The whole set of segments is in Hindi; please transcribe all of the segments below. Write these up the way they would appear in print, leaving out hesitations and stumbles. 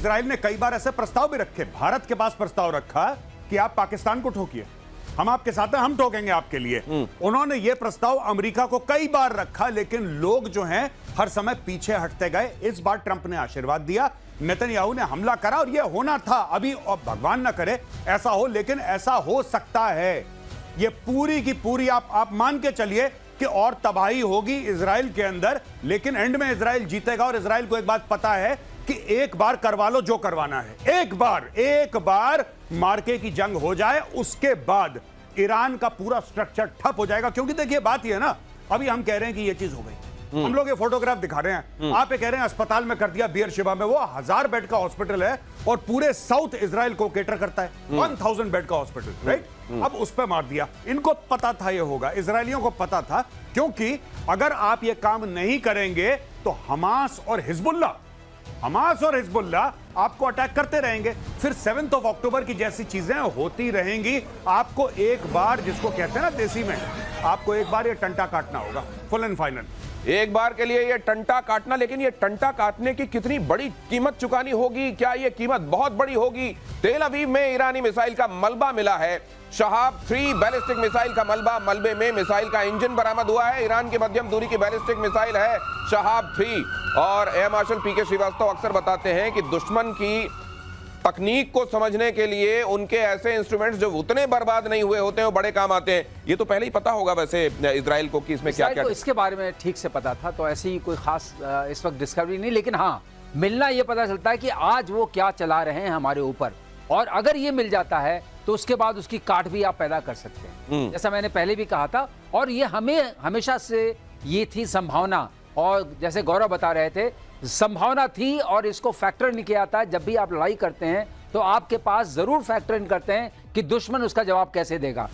इजराइल ने कई बार ऐसे प्रस्ताव भी रखे, भारत के पास प्रस्ताव रखा कि आप पाकिस्तान को ठोकिए, हम आपके साथ हैं, हम ठोकेंगे आपके लिए। उन्होंने यह प्रस्ताव अमेरिका को कई बार रखा, लेकिन लोग जो हैं हर समय पीछे हटते गए। इस बार ट्रंप ने आशीर्वाद दिया, नेतन्याहू ने हमला करा और यह होना था। अभी भगवान ना करे ऐसा हो, लेकिन ऐसा हो सकता है। यह पूरी की पूरी आप मान के चलिए कि और तबाही होगी इजराइल के अंदर, लेकिन एंड में इजराइल जीतेगा। और इजराइल को एक बात पता है कि एक बार करवा लो जो करवाना है, एक बार मार्के की जंग हो जाए, उसके बाद ईरान का पूरा स्ट्रक्चर ठप हो जाएगा। क्योंकि देखिए बात यह है ना, अभी हम कह रहे हैं कि यह चीज हो गई, हम लोग ये फोटोग्राफ दिखा रहे हैं, आप ये कह रहे हैं अस्पताल में कर दिया, बियरशेबा में, वो 1000 बेड का हॉस्पिटल है और पूरे साउथ इजराइल को केटर करता है, 1000 बेड का हॉस्पिटल, राइट? अब उस पर मार दिया। इनको पता था ये होगा, इजरायलियों को पता था, क्योंकि अगर आप ये काम नहीं करेंगे तो हमास और हिजबुल्लाह आपको अटैक करते रहेंगे। फिर 7 अक्टूबर की जैसी चीजें होती रहेंगी। आपको एक बार, जिसको कहते हैं ना देसी में, आपको एक बार ये टंटा काटना होगा, फुल एंड फाइनल। एक बार के लिए ये टंटा काटना, लेकिन ये टंटा काटने की कितनी बड़ी कीमत चुकानी होगी? क्या ये कीमत बहुत बड़ी होगी? तेल अवीव में ईरानी मिसाइल का मलबा मिला है, शहाब 3 बैलिस्टिक मिसाइल का मलबे में मिसाइल का इंजन बरामद हुआ है। ईरान की मध्यम दूरी की बैलिस्टिक मिसाइल है शहाब 3। और एयर मार्शल पीके श्रीवास्तव अक्सर बताते हैं कि दुश्मन की तकनीक को समझने के लिए उनके ऐसे इंस्ट्रूमेंट्स जो उतने बर्बाद नहीं हुए होते हैं वो बड़े काम आते हैं। ये तो पहले ही पता होगा वैसे इजराइल को कि इसमें क्या-क्या, इसके बारे में ठीक से पता था, तो ऐसी कोई खास इस वक्त डिस्कवरी नहीं। लेकिन हाँ, मिलना ये पता चलता है कि आज वो क्या चला रहे हैं हमारे ऊपर, और अगर ये मिल जाता है तो उसके बाद उसकी काट भी आप पैदा कर सकते हैं, जैसा मैंने पहले भी कहा था। और ये हमें हमेशा से ये थी संभावना, और जैसे गौरव बता रहे थे, संभावना थी, और इसको फैक्टर नहीं किया था। जब भी आप लड़ाई करते हैं तो आपके पास जरूर फैक्टर इन करते हैं कि दुश्मन उसका जवाब कैसे देगा।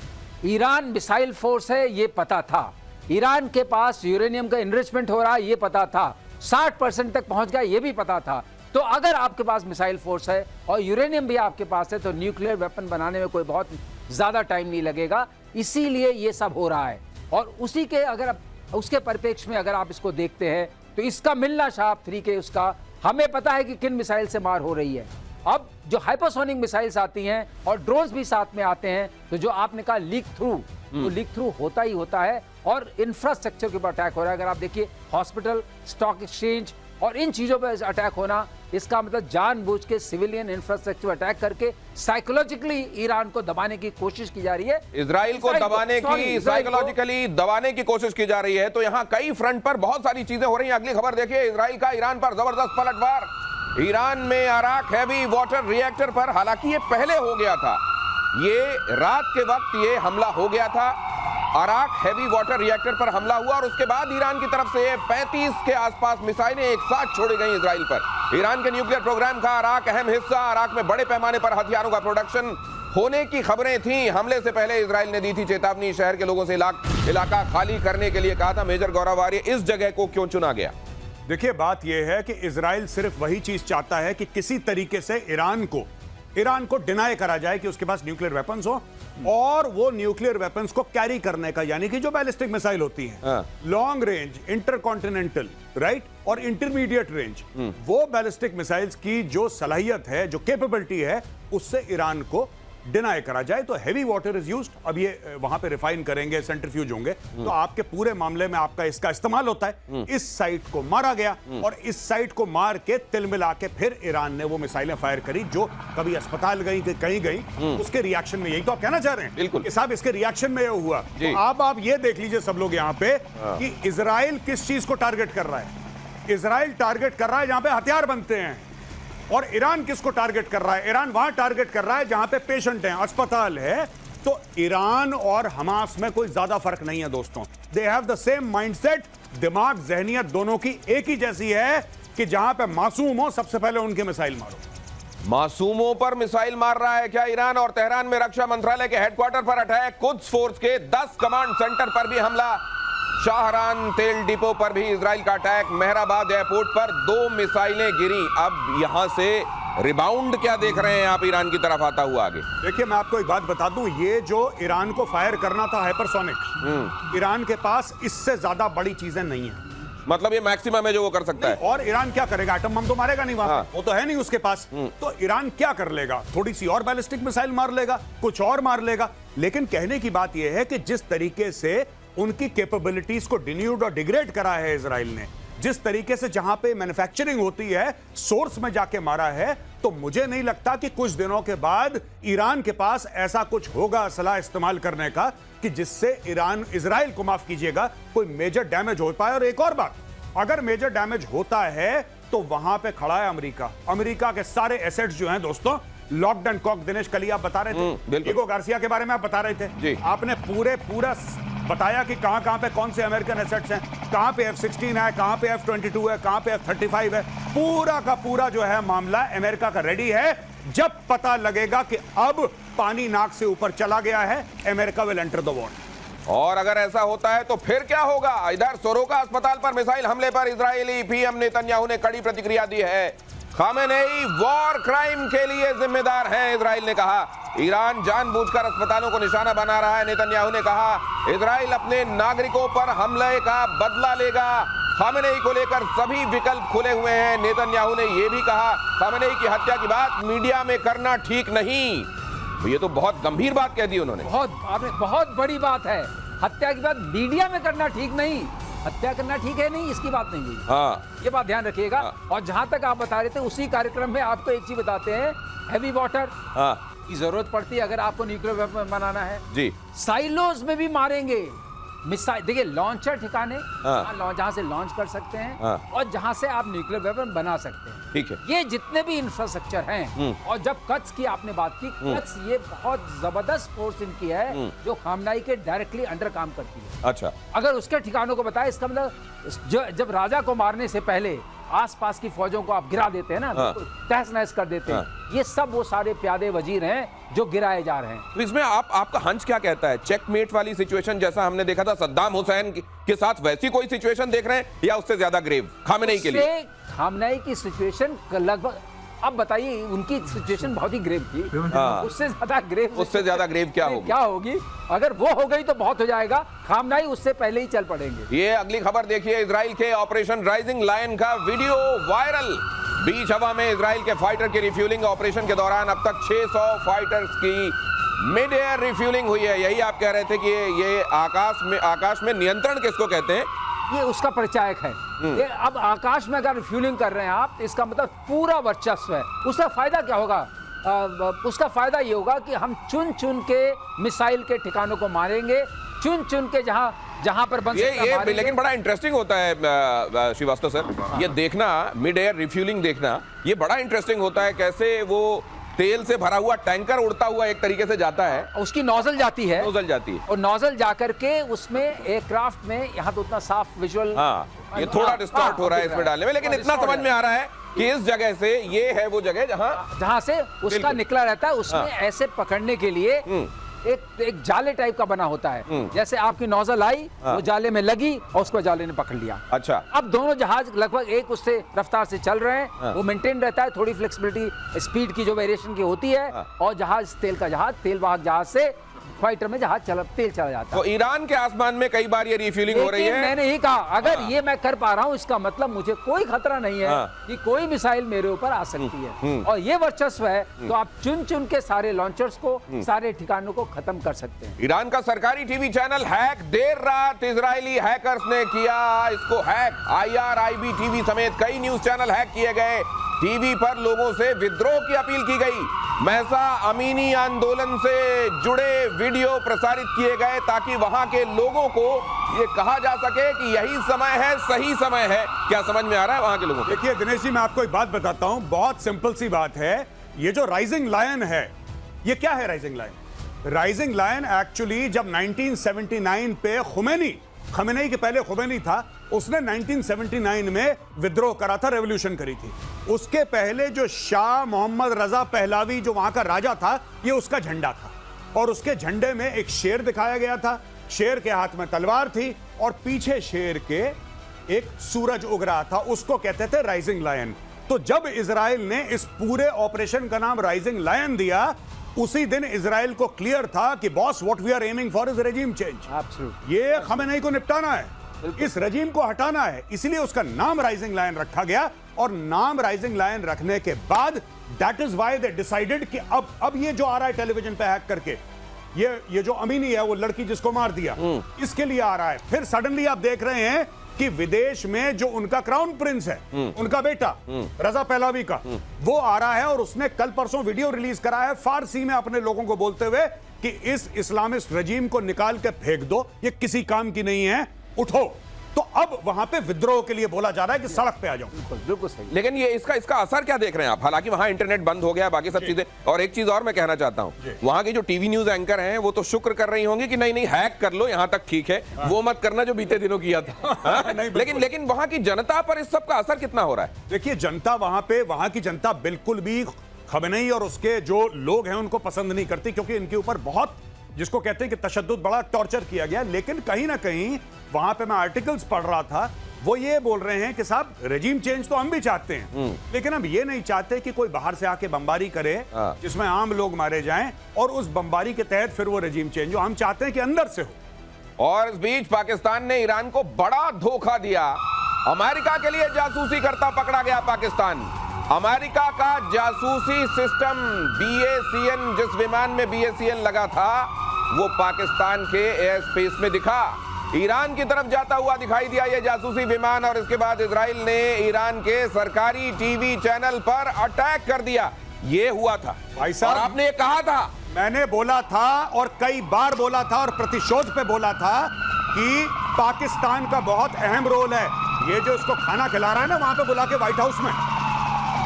ईरान मिसाइल फोर्स है, ये पता था। ईरान के पास यूरेनियम का इनरिचमेंट हो रहा है, ये पता था। 60% तक पहुंच गया, ये भी पता था। तो अगर आपके पास मिसाइल फोर्स है और यूरेनियम भी आपके पास है, तो न्यूक्लियर वेपन बनाने में कोई बहुत ज्यादा टाइम नहीं लगेगा। इसीलिए ये सब हो रहा है। और उसी के अगर उसके परिप्रेक्ष्य में अगर आप इसको देखते हैं तो इसका मिलना शहाब 3 के, उसका हमें पता है कि किन मिसाइल से मार हो रही है। अब जो हाइपरसोनिक मिसाइल्स आती हैं और ड्रोन्स भी साथ में आते हैं, तो जो आपने कहा लीक थ्रू, तो लीक थ्रू होता ही होता है, और इंफ्रास्ट्रक्चर के ऊपर अटैक हो रहा है। अगर आप देखिए हॉस्पिटल, स्टॉक एक्सचेंज और इन चीजों पर अटैक होना, इसका मतलब जानबूझ के सिविलियन इंफ्रास्ट्रक्चर अटैक करके साइकोलॉजिकली ईरान को दबाने की कोशिश की जा रही है, इजराइल को दबाने की, साइकोलॉजिकली दबाने की कोशिश की जा रही है। तो यहाँ कई फ्रंट पर बहुत सारी चीजें हो रही हैं। अगली खबर देखिए, इजराइल का ईरान पर जबरदस्त पलटवार। ईरान में अराक हैवी वाटर रिएक्टर पर, हालांकि ये पहले हो गया था, ये रात के वक्त ये हमला हो गया था, अराक हैवी वाटर रिएक्टर पर हमला हुआ, और उसके बाद ईरान की तरफ से 35 के आसपास मिसाइलें एक साथ छोड़ी गई इजराइल पर। ईरान के न्यूक्लियर प्रोग्राम का अराक अहम हिस्सा, अराक में बड़े पैमाने पर हथियारों का प्रोडक्शन होने की खबरें थी। हमले से पहले इजराइल ने दी थी चेतावनी, शहर के लोगों से इलाका खाली करने के लिए कहा था। मेजर गौरव आर्य, इस जगह को क्यों चुना गया? देखिए बात यह है कि इजराइल सिर्फ वही चीज चाहता है कि किसी तरीके से ईरान को डिनाई करा जाए कि उसके पास न्यूक्लियर वेपन्स हो, और वो न्यूक्लियर वेपन्स को कैरी करने का, यानी कि जो बैलिस्टिक मिसाइल होती हैं, लॉन्ग रेंज, इंटरकॉन्टिनेंटल, राइट, और इंटरमीडिएट रेंज, वो बैलिस्टिक मिसाइल्स की जो सलाहियत है, जो कैपेबिलिटी है, उससे ईरान को डिनाई करा जाए। तो हेवी वाटर इज यूज्ड। अब ये वहां पे रिफाइन करेंगे, सेंट्रीफ्यूज होंगे, तो आपके पूरे मामले में आपका इसका इस्तेमाल होता है। इस साइट को मारा गया, और इस साइट को मार के तिल मिला के फिर ईरान ने वो मिसाइलें फायर करी, जो कभी अस्पताल गई, कहीं गई, उसके रिएक्शन में। यही तो आप कहना चाह रहे हैं? बिल्कुल कि साहब इसके रिएक्शन में ये हुआ। तो आप ये देख लीजिए सब लोग यहाँ पे कि इजराइल किस चीज को टारगेट कर रहा है। इजराइल टारगेट कर रहा है जहां पे हथियार बनते हैं, और ईरान किसको टारगेट कर रहा है? ईरान वहां टारगेट कर रहा है जहां पे पेशेंट हैं, अस्पताल है। तो ईरान और हमास में कोई ज्यादा फर्क नहीं है दोस्तों। They have the same mindset, दिमाग, जहनियत दोनों की एक ही जैसी है कि जहां पे मासूम हो सबसे पहले उनके मिसाइल मारो। मासूमों पर मिसाइल मार रहा है क्या ईरान? और तेहरान में रक्षा मंत्रालय के हेडक्वार्टर पर अटैक, कुद्स फोर्स के 10 कमांड सेंटर पर भी हमला, शाहरान तेल डिपो पर भी इजराइल का अटैक, मेहराबाद एयरपोर्ट पर 2 मिसाइलें गिरी। अब यहां से रिबाउंड क्या देख रहे हैं आप ईरान की तरफ आता हुआ आगे? देखिए मैं आपको एक बात बता दूं, ये जो ईरान को फायर करना था हाइपरसोनिक, ईरान के पास इससे ज्यादा बड़ी चीजें नहीं है। मतलब ये मैक्सिमम है जो वो कर सकता है। और ईरान क्या करेगा? एटम बम तो मारेगा नहीं वहां, हाँ। वो तो है नहीं उसके पास। तो ईरान क्या कर लेगा? थोड़ी सी और बैलिस्टिक मिसाइल मार लेगा, कुछ और मार लेगा। लेकिन कहने की बात यह है कि जिस तरीके से उनकी कैपेबिलिटीज को डिन्यूड और डिग्रेड करा है इजराइल ने, जिस तरीके से जहां पे मैन्युफैक्चरिंग होती है सोर्स में जाके मारा है, तो मुझे नहीं लगता कि कुछ दिनों के बाद ईरान के पास ऐसा कुछ होगा असला इस्तेमाल करने का कि जिससे ईरान इजराइल को, माफ कीजिएगा, कोई मेजर डैमेज हो पाए। और एक और बात, अगर मेजर डैमेज होता है तो वहां पे खड़ा है अमेरिका। अमेरिका के सारे एसेट्स जो हैं दोस्तों लॉक्ड एंड कॉक्ड। दिनेश कल आप बता रहे थे ईगो गार्सिया के बारे में, आप बता रहे थे, आपने पूरा बताया कि कहां पे कौन से अमेरिकन एसेट्स हैं, कहां पे F-16 है, कहां पे F-22 है, कहां पे F-35 है। पूरा का पूरा जो है मामला अमेरिका का रेडी है। जब पता लगेगा कि अब पानी नाक से ऊपर चला गया है, America will enter the war. और अगर ऐसा होता है तो फिर क्या होगा? इधर सोरोका अस्पताल पर मिसाइल हमले पर इजरायली पीएम नेतन्याहू ने कड़ी प्रतिक्रिया दी है। खामेनेई वॉर क्राइम के लिए जिम्मेदार है, इजराइल ने कहा। ईरान जानबूझकर अस्पतालों को निशाना बना रहा है, नेतन्याहू ने कहा। इजराइल अपने नागरिकों पर हमले का बदला लेगा। खामेनेई को लेकर सभी विकल्प खुले हुए हैं। नेतन्याहू ने यह भी कहा, खामेनेई की हत्या की बात मीडिया में करना ठीक नहीं। ये तो बहुत गंभीर बात कह दी उन्होंने। बहुत बड़ी बात है। हत्या की बात मीडिया में करना ठीक नहीं, हत्या करना ठीक है नहीं, इसकी बात नहीं हुई। हाँ। ये बात ध्यान रखिएगा। हाँ। और जहां तक आप बता रहे थे उसी कार्यक्रम में आपको एक चीज बताते हैं, हैवी वाटर की जरूरत पड़ती है अगर आपको न्यूक्लियर वेपन बनाना है जी। साइलोज में भी मारेंगे मिसाइल। देखिए लॉन्चर ठिकाने जहां से लॉन्च कर सकते हैं और जहां से आप न्यूक्लियर वेपन बना सकते हैं, ठीक है। ये जितने भी इंफ्रास्ट्रक्चर हैं। और जब कच्छ की आपने बात की, कच्छ ये बहुत जबरदस्त फोर्स इनकी है जो खामनाई के डायरेक्टली अंडर काम करती है। अच्छा, अगर उसके ठिकानों को बताए, इसका मतलब जब राजा को मारने से पहले आसपास की फौजों को आप गिरा देते हैं ना, तहस नहस कर देते हैं। ये सब वो सारे प्यादे वजीर हैं जो गिराए जा रहे हैं। तो इसमें आपका हंच क्या कहता है? चेकमेट वाली सिचुएशन जैसा हमने देखा था सद्दाम हुसैन के साथ, वैसी कोई सिचुएशन देख रहे हैं या उससे ज्यादा ग्रेव खामेनेई के लिए? खामनेई की सिचुएशन लगभग, अब बताइए, उनकी सिचुएशन बहुत ही ग्रेव थी। उससे ज्यादा ग्रेव क्या होगी? अगर वो हो गई तो बहुत हो जाएगा। खामनेई उससे पहले ही चल पड़ेंगे। ये अगली खबर देखिए, इजराइल के ऑपरेशन राइजिंग लायन का वीडियो वायरल। बीच हवा में इजराइल के फाइटर की रिफ्यूलिंग ऑपरेशन के दौरान अब तक 600 फाइटर्स की मिड एयर रिफ्यूलिंग हुई है। यही आप कह रहे थे कि ये आकाश में नियंत्रण किसको कहते हैं? ये उसका परिचायक है। ये अब आकाश में अगर रिफ्यूलिंग कर रहे हैं आप, इसका मतलब पूरा वर्चस्व है। उसका फायदा क्या होगा? उसका फायदा ये होगा कि हम चुन चुन के मिसाइल के ठिकानों को मारेंगे, चुन चुन के जहां पर बन सकता है मारेंगे। लेकिन बड़ा इंटरेस्टिंग होता है श्रीवास्तव सर, ये देखना, मिड एयर रिफ्यूलिंग देखना, ये बड़ा इंटरेस्टिंग होता है। कैसे वो तेल से भरा हुआ टैंकर उड़ता हुआ एक तरीके से जाता है, उसकी नोजल जाती है और नोजल जाकर के उसमें एयरक्राफ्ट में, यहाँ तो उतना साफ विजुअल, ये थोड़ा डिस्टॉर्ट हो रहा है इसमें डालने में, लेकिन इतना समझ में आ रहा है कि इस जगह से, ये है वो जगह जहां से उसका निकला रहता है। उसमें ऐसे पकड़ने के लिए एक जाले टाइप का बना होता है। जैसे आपकी नोजल आई, वो जाले में लगी और उसको जाले ने पकड़ लिया। अच्छा, अब दोनों जहाज लगभग एक उससे रफ्तार से चल रहे हैं। वो मेंटेन रहता है, थोड़ी फ्लेक्सिबिलिटी स्पीड की जो वेरिएशन की होती है। और जहाज, तेल वाहक जहाज से फाइटर में तेल चला जाता है। तो ईरान के आसमान में कई बार ये रिफ्यूलिंग हो रही है। मैंने ही कहा, अगर ये मैं कर पा रहा हूं, इसका मतलब मुझे कोई खतरा नहीं है कि कोई मिसाइल मेरे ऊपर आ सकती है। और ये वर्चस्व है, तो आप चुन चुन के सारे लॉन्चर्स को, सारे ठिकानों को खत्म कर सकते हैं। ईरान का सरकारी टीवी चैनल हैक, देर रात इजरायली हैकर्स ने किया इसको हैक। IRIB टीवी समेत कई न्यूज चैनल हैक किए गए। टीवी पर लोगों से विद्रोह की अपील की गई। महसा अमीनी आंदोलन से जुड़े वीडियो प्रसारित किए गए ताकि वहां के लोगों को ये कहा जा सके कि यही समय है, सही समय है। क्या समझ में आ रहा है वहां के लोगों को? देखिए दिनेश जी, मैं आपको एक बात बताता हूं, बहुत सिंपल सी बात है। ये जो राइजिंग लायन है, ये क्या है rising lion? Rising lion actually जब 1979 पे खमेनेई के पहले खुमैनी था, उसने 1979 में विद्रोह करा था, रेवोल्यूशन करी थी। उसके पहले जो शाह मोहम्मद रजा पहलावी जो वहां का राजा था, ये उसका झंडा था। और उसके झंडे में एक शेर दिखाया गया था, शेर के हाथ में तलवार थी और पीछे शेर के एक सूरज उग रहा था, उसको कहते थे राइजिंग लायन। तो जब इजराइल ने इस पूरे ऑपरेशन का नाम राइजिंग लायन दिया, उसी दिन इजराइल को क्लियर था कि boss, what we are aiming for is regime change. ये खमेनेई को निपटाना है। इस रजीम को हटाना है, इसलिए उसका नाम राइजिंग लायन रखा गया। और नाम राइजिंग लायन रखने के बाद that is why they decided कि अब ये जो आ रहा है टेलीविजन पे हैक करके, ये जो अमीनी है, वो लड़की जिसको मार दिया, इसके लिए आ रहा है। फिर सडनली आप देख रहे हैं कि विदेश में जो उनका क्राउन प्रिंस है, उनका बेटा रजा पहलवी का, वो आ रहा है और उसने कल परसों वीडियो रिलीज करा है फारसी में अपने लोगों को बोलते हुए कि इस इस्लामिस्ट रजीम को निकाल के फेंक दो, ये किसी काम की नहीं है, उठो। तो अब वहां पे विद्रोह के लिए बोला जा रहा है कि सड़क पे आ जाओ। बिल्कुल सही। लेकिन ये इसका असर क्या देख रहे हैं आप? हालांकि वहां इंटरनेट बंद हो गया, बाकी सब चीजें। और एक चीज और मैं कहना चाहता हूं, वहां की जो टीवी न्यूज एंकर हैं वो तो शुक्र कर रही होंगी कि नहीं हैक कर लो, यहां तक ठीक है, वो मत करना जो बीते दिनों किया था। लेकिन वहां की जनता पर इस सब का असर कितना हो रहा है? देखिए, जनता वहां की जनता बिल्कुल भी खमेनी और उसके जो लोग हैं उनको पसंद नहीं करती, क्योंकि इनके ऊपर बहुत, जिसको कहते हैं कि तशद्दुद, बड़ा टॉर्चर किया गया। लेकिन कहीं ना कहीं वहां पे मैं आर्टिकल्स पढ़ रहा था, वो ये बोल रहे हैं कि साहब रेजिम चेंज तो हम भी चाहते हैं, लेकिन हम ये नहीं चाहते कि कोई बाहर से आके बमबारी करे जिसमें आम लोग मारे जाएं और उस बमबारी के तहत फिर वो रेजिम चेंज हो। हम चाहते हैं कि अंदर से हो। और इस बीच पाकिस्तान ने ईरान को बड़ा धोखा दिया। अमेरिका के लिए जासूसी करता पकड़ा गया पाकिस्तान। अमेरिका का जासूसी सिस्टम BACN, जिस विमान में BACN लगा था, वो पाकिस्तान के एयर स्पेस में दिखा, ईरान की तरफ जाता हुआ दिखाई दिया ये जासूसी विमान। और इसके बाद इजराइल ने ईरान के सरकारी टीवी चैनल पर अटैक कर दिया। ये हुआ था भाई साहब, और आपने ये कहा था, मैंने बोला था और कई बार बोला था और प्रतिशोध पे बोला था कि पाकिस्तान का बहुत अहम रोल है। ये जो इसको खाना खिला रहा है ना वहां पे बुला के व्हाइट हाउस में,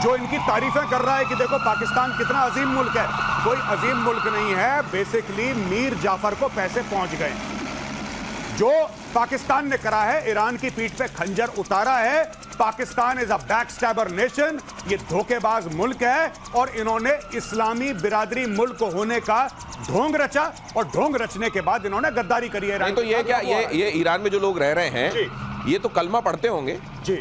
जो इनकी तारीफें कर रहा है कि देखो पाकिस्तान कितना अजीम मुल्क है, कोई अजीम मुल्क नहीं है। बेसिकली मीर जाफर को पैसे पहुंच गए। जो पाकिस्तान ने करा है, ईरान की पीठ पे खंजर उतारा है। पाकिस्तान इज अ बैकस्टैबर नेशन, ये धोखेबाज मुल्क है और इन्होंने इस्लामी बिरादरी मुल्क होने का ढोंग रचा और ढोंग रचने के बाद इन्होंने गद्दारी करी है। नहीं तो ये क्या, ये ईरान में जो लोग रह रहे हैं ये तो कलमा पढ़ते होंगे जी,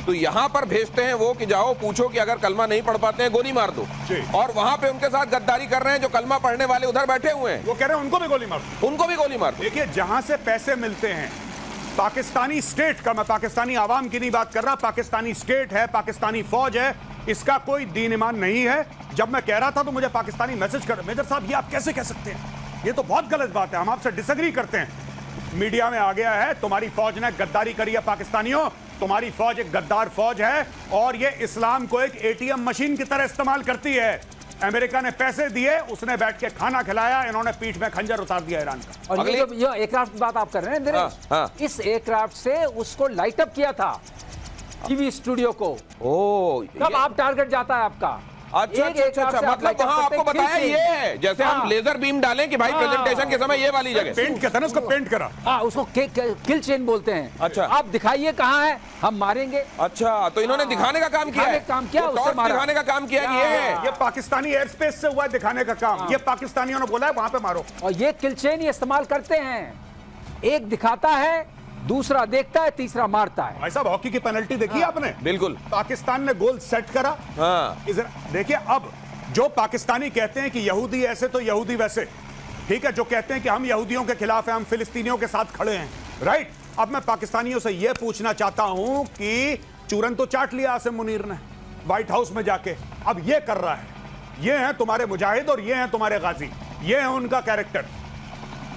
तो यहां पर भेजते हैं वो कि जाओ पूछो कि अगर कलमा नहीं पढ़ पाते हैं गोली मार दो, और वहां पे उनके साथ गद्दारी कर रहे हैं जो कलमा पढ़ने वाले उधर बैठे हुए हैं, वो कह रहे हैं उनको भी गोली मार दो, उनको भी गोली मार दो। देखिए, जहां से पैसे मिलते हैं पाकिस्तानी स्टेट का, मैं पाकिस्तानी आवाम की नहीं बात कर रहा, पाकिस्तानी स्टेट है, पाकिस्तानी फौज है, इसका कोई दीन ईमान नहीं है। जब मैं कह रहा था तो मुझे पाकिस्तानी मैसेज कर, मेजर साहब ये आप कैसे कह सकते हैं, ये तो बहुत गलत बात है, हम आपसे डिसएग्री करते हैं। मीडिया में आ गया है तुम्हारी फौज ने गद्दारी करी है पाकिस्तानियों, तुम्हारी फौज एक गद्दार फौज है और ये इस्लाम को एक ATM मशीन की तरह इस्तेमाल करती है। अमेरिका ने पैसे दिए, उसने बैठ के खाना खिलाया, इन्होंने पीठ में खंजर उतार दिया ईरान का। और ये जो एयरक्राफ्ट बात आप कर रहे हैं दिनेश, इस एयरक्राफ्ट से उसको लाइट अप किया था टीवी स्टूडियो को। कब आप टारगेट जाता है आपका? अच्छा, मतलब वहां आपको बताया ये है, जैसे हम लेजर बीम डालें कि भाई प्रेजेंटेशन के समय ये वाली जगह पेंट कहते हैं ना, उसको पेंट करा। उसको किल चेन बोलते हैं। अच्छा, आप दिखाइए कहाँ है, हम मारेंगे। अच्छा, तो इन्होंने दिखाने का काम किया है, दिखाने का काम किया ये है। ये पाकिस्तानी एयर स्पेस से हुआ दिखाने का काम, ये पाकिस्तानियों ने बोला है वहां पे मारो। और ये किल चेन इस्तेमाल करते हैं, एक दिखाता है, दूसरा देखता है, तीसरा मारता है। भाई साहब, हॉकी की पेनल्टी देखी आपने? बिल्कुल, पाकिस्तान ने गोल सेट करा। देखिए, अब जो पाकिस्तानी कहते हैं कि यहूदी ऐसे तो यहूदी वैसे, ठीक है, जो कहते हैं कि हम यहूदियों के खिलाफ हैं, हम फिलिस्तीनियों के साथ खड़े हैं, राइट। अब मैं पाकिस्तानियों से यह पूछना चाहता हूं कि चूरन तो चाट लिया आसिम मुनीर ने व्हाइट हाउस में जाके, अब यह कर रहा है, ये हैं तुम्हारे मुजाहिद और ये हैं तुम्हारे गाजी, ये है उनका कैरेक्टर।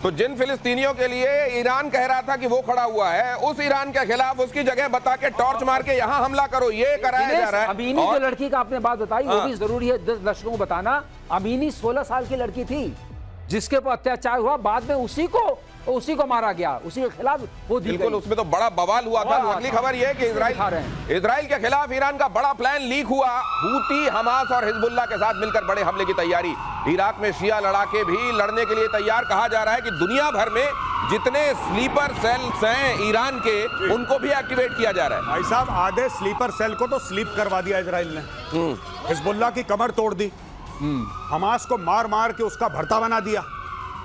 तो जिन फिलिस्तीनियों के लिए ईरान कह रहा था कि वो खड़ा हुआ है, उस ईरान के खिलाफ उसकी जगह बता के टॉर्च मार के यहां हमला करो, ये कराया जा रहा है। अमीनी जो लड़की का आपने बात बताई, वो भी जरूरी है 10 दर्शकों को बताना। अमीनी 16 साल की लड़की थी जिसके ऊपर अत्याचार हुआ, बाद में उसी को मारा गया, उसी के खिलाफ वो दी बिल्कुल, उसमें तो बड़ा बवाल हुआ था। अगली खबर यह है कि इजराइल के खिलाफ ईरान का बड़ा प्लान लीक हुआ। हूती, हमास और हिजबुल्लाह के साथ मिलकर बड़े हमले की तैयारी। इराक में शिया लड़ाके भी लड़ने के लिए तैयार। कहा जा रहा है कि दुनिया भर में जितने स्लीपर सेल्स हैं ईरान के, उनको भी एक्टिवेट किया जा रहा है। भाई साहब, आधे स्लीपर सेल को तो स्लीप करवा दिया इजराइल ने, हिजबुल्लाह की कमर तोड़ दी, हमास को मार मार के उसका भरता बना दिया।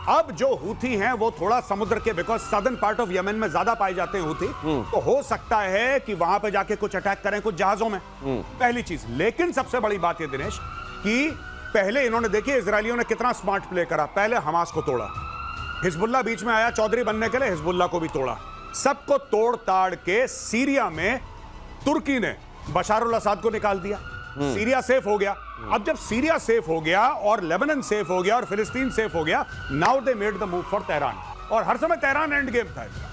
अब जो हूथी हैं वो थोड़ा समुद्र के, because southern part of Yemen में ज्यादा पाए जाते हैं हूथी, तो हो सकता है कि वहां पे जाके कुछ अटैक करें कुछ जहाजों में, पहली चीज। लेकिन सबसे बड़ी बात है दिनेश कि पहले इन्होंने, देखिए इजरायलियों ने कितना स्मार्ट प्ले करा, पहले हमास को तोड़ा, हिजबुल्लाह बीच में आया चौधरी बनने के लिए, हिजबुल्लाह को भी तोड़ा, सबको तोड़ ताड़ के सीरिया में तुर्की ने बशार अल असद को निकाल दिया। सीरिया सेफ हो गया। अब जब सीरिया सेफ हो गया और लेबनान सेफ हो गया और फिलिस्तीन सेफ हो गया, now they made the move for Tehran. और हर समय तेहरान एंड गेम था इसका।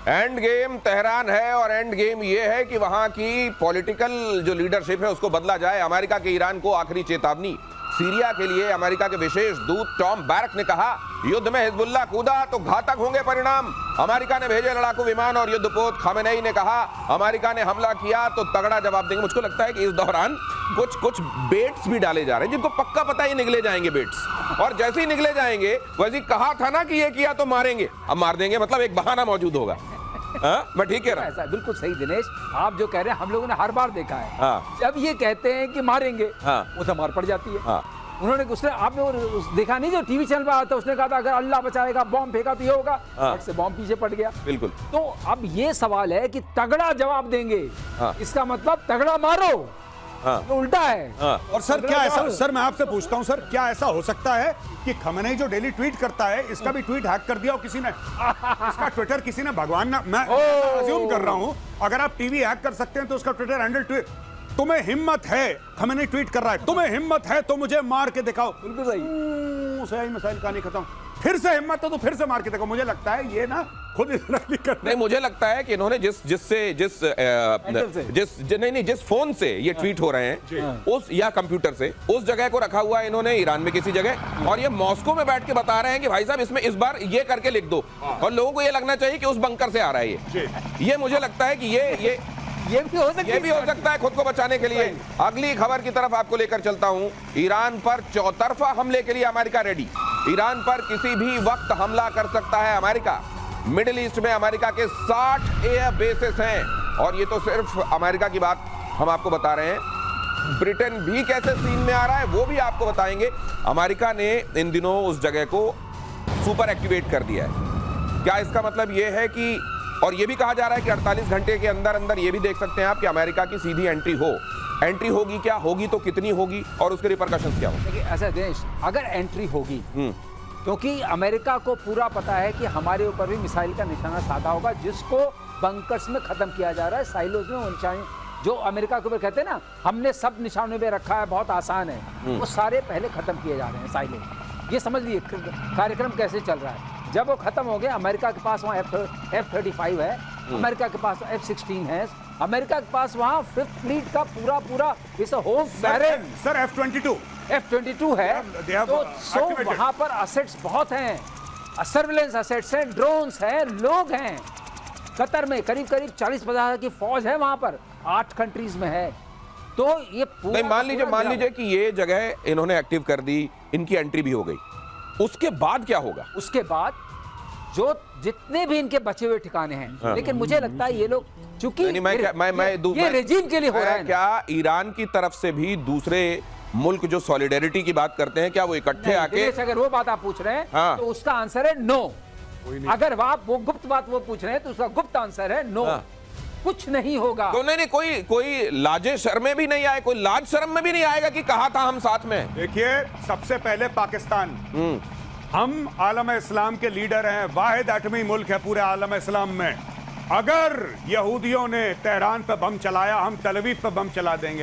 एंड गेम तेहरान है और एंड गेम ये है कि वहां की पॉलिटिकल जो लीडरशिप है उसको बदला जाए। अमेरिका के ईरान को आखिरी चेतावनी। सीरिया के लिए अमेरिका के विशेष दूत टॉम बैरक ने कहा, युद्ध में हिजबुल्लाह कूदा तो घातक होंगे परिणाम। अमेरिका ने भेजे लड़ाकू विमान और युद्धपोत। खामेनेई ने कहा, अमेरिका ने हमला किया तो तगड़ा जवाब देंगे। मुझको लगता है कि इस दौरान कुछ बेट्स भी डाले जा रहे हैं जिनको पक्का पता ही निकले जाएंगे बेट्स, और जैसे ही निकले जाएंगे वैसे कहा था ना कि ये किया तो मारेंगे, अब मार देंगे, मतलब एक बहाना मौजूद होगा। मैं ठीक कह रहा हूं? ऐसा बिल्कुल सही दिनेश, आप जो कह रहे हैं हम लोगों ने हर बार देखा है। हाँ। जब ये कहते हैं कि मारेंगे, हाँ। वो तो मार पड़ जाती है। हाँ। उसने आपने देखा नहीं जो टीवी चैनल पर आता, उसने कहा था अगर अल्लाह बचाएगा बॉम्ब फेंका तो ये होगा। हाँ। फट से बॉम्ब पीछे पड़ गया। बिल्कुल। तो अब ये सवाल है कि तगड़ा जवाब देंगे, हाँ। इसका मतलब तगड़ा मारो। हाँ। ये उल्टा है। हाँ। और सर क्या ऐसा, सर मैं आपसे पूछता हूं सर, क्या ऐसा हो सकता है कि खमेनेई जो डेली ट्वीट करता है इसका भी ट्वीट हैक कर दिया हो किसी ने? इसका ट्विटर किसी ने, भगवान ना, मैं अज्यूम कर रहा हूं, अगर आप टीवी हैक कर सकते हैं तो उसका ट्विटर हैंडल ट्वीट, तुम्हें हिम्मत है, खमेनेई ट्वीट कर रहा है, तुम्हें हिम्मत है तो मुझे मार के दिखाओ। बिल्कुल सही। सही मसाइल कहानी खत्म। फिर से हिम्मत है तो फिर से मार के देखो। मुझे लगता है ये ना खुद नहीं कर, नहीं, मुझे लगता है कि इन्होंने जिस फोन से ये ट्वीट हो रहे हैं उस या कंप्यूटर से उस जगह को रखा हुआ है इन्होंने ईरान में किसी जगह, और ये मॉस्को में बैठ के बता रहे हैं कि भाई साहब इसमें इस बार ये करके लिख दो, और लोगों को ये लगना चाहिए कि उस बंकर से आ रहा है ये मुझे लगता है कि ये भी हो सकता है खुद को बचाने के लिए। अगली खबर की तरफ आपको लेकर चलता हूं। ईरान पर चौतरफा हमले के लिए अमेरिका रेडी। ईरान पर किसी भी वक्त हमला कर सकता है अमेरिका। मिडिल ईस्ट में अमेरिका के 60 एयर बेसेस हैं, और ये तो सिर्फ अमेरिका की बात हम आपको बता रहे हैं। ब्रिटेन भी कैसे सीन में आ रहा है वो भी आपको बताएंगे। अमेरिका ने इन दिनों उस जगह को सुपर एक्टिवेट कर दिया है। क्या इसका मतलब ये है कि, और ये भी कहा जा रहा है कि 48 घंटे के अंदर अंदर ये भी देख सकते हैं आप कि अमेरिका की सीधी एंट्री होगी, क्या होगी तो कितनी होगी, और उसके रिपरकशंस क्या होंगे? ऐसा देश अगर एंट्री होगी, क्योंकि अमेरिका को पूरा पता है कि हमारे ऊपर भी मिसाइल का निशाना साधा होगा, जिसको बंकर्स में खत्म किया जा रहा है, साइलोज में। वो निशाने जो अमेरिका के ऊपर कहते हैं ना हमने सब निशानों में रखा है, बहुत आसान है, वो सारे पहले खत्म किए जा रहे हैं साइलोज। ये समझ लीजिए कार्यक्रम कैसे चल रहा है। जब वो खत्म हो गया, अमेरिका के पास वहाँ F-35 है, अमेरिका के पास F-16 है, अमेरिका के पास वहाँ 5th फ्लीट का पूरा इस होम बैरन सर F-22 है। तो वहाँ पर असेट्स बहुत हैं, सर्विलेंस असेट्स हैं, ड्रोन्स हैं, लोग हैं। कतर में करीब 40-50 की फौज है वहाँ पर, 8 कंट्रीज में है। तो ये नहीं, मान लीजिए कि ये जगह इन्होंने एक्टिव कर दी, इनकी एंट्री भी हो गई, उसके बाद क्या होगा? उसके बाद जो जितने भी इनके बचे हुए ठिकाने हैं, लेकिन मुझे लगता है ये लोग चूंकि ये रेजिम के लिए हो रहा है। क्या ईरान की तरफ से भी दूसरे मुल्क जो सॉलिडेरिटी की बात करते हैं, क्या वो इकट्ठे आके? अगर वो बात आप पूछ रहे हैं हाँ। तो उसका आंसर है नो। अगर आप वो गुप्त बात वो पूछ रहे हैं तो उसका गुप्त आंसर है नो। हाँ। कुछ नहीं होगा। तो नहीं, कोई लाजे शर्मे भी नहीं आए, कोई लाज शर्म में भी नहीं आएगा कि कहा था हम साथ में। देखिए, सबसे पहले पाकिस्तान, हम आलम इस्लाम के लीडर हैं, वाहिद एटमी मुल्क है पूरे आलम इस्लाम में। अगर यहूदियों ने तेहरान पे बम चलाया, हम तल अवीव पे बम चला देंगे।